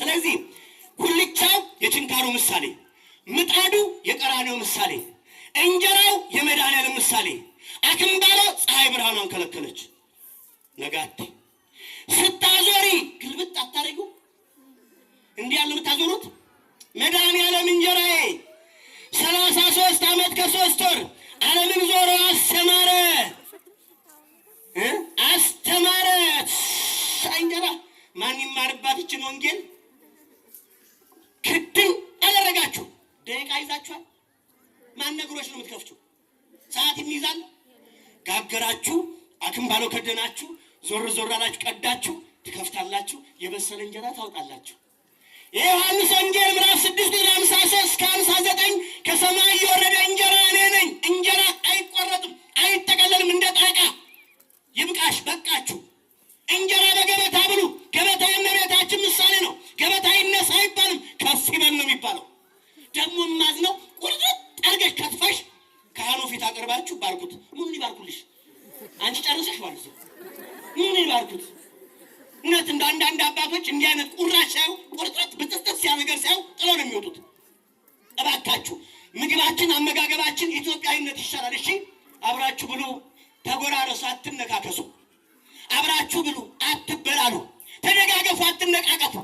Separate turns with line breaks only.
ስለዚህ ጉልቻው የችንካሩ ምሳሌ፣ ምጣዱ የቀራኔው ምሳሌ፣ እንጀራው የመድኃኒዓለም ምሳሌ። አክምባሎ ፀሐይ ብርሃኗን ከለከለች። ነጋቴ ስታዞሪ ግልብጥ አታረጉ። እንዲህ ያለ የምታዞሩት መድኃኒዓለም እንጀራዬ 33 ዓመት ከ3 ወር ዓለምን ዞሮ አስተማረ አስተማረ። እንጀራ ማን ይማርባት ይችን ወንጌል? ክድን አደረጋችሁ። ደቂቃ ይዛችኋል። ማን ነግሮች ነው የምትከፍችው? ሰዓት ይይዛል። ጋገራችሁ፣ አክምባሎ ከደናችሁ፣ ዞር ዞር አላችሁ፣ ቀዳችሁ፣ ትከፍታላችሁ። የበሰለ እንጀራ ታውጣላችሁ። የዮሐንስ ወንጌል ምዕራፍ 6:53-59 ከሰማይ የወረደ እንጀራ እኔ ነኝ። እንጀራ አይቆረጥም፣ አይጠቀለልም እንደ ጣቃ። ይብቃሽ፣ በቃችሁ። እንጀራ በገበታ ብሉ። ገበታ የእመቤታችን ምሳሌ ነው። ገበታ ይነሳ አይባልም፣ ከፍ ይበል ነው የሚባለው። ደግሞ ማዝነው ቁርጥርጥ አድርገሽ ከትፈሽ ካህኑ ፊት አቅርባችሁ ባርኩት። ምን ይባርኩልሽ? አንቺ ጨርሰሽ ማለት ነው። ምን ይባርኩት? እውነት እንደ አንዳንድ አባቶች እንዲህ አይነት ቁራሽ ሳይው ቁርጥርጥ ብጥስጥስ ያ ነገር ሳይው ጥሎ ነው የሚወጡት። እባካችሁ ምግባችን፣ አመጋገባችን ኢትዮጵያዊነት ይሻላል። እሺ አብራችሁ ብሉ፣ ተጎራረሱ፣ አትነካከሱ። አብራችሁ ብሉ፣ አትበላሉ፣ ተደጋገፉ፣ አትነቃቀፉ።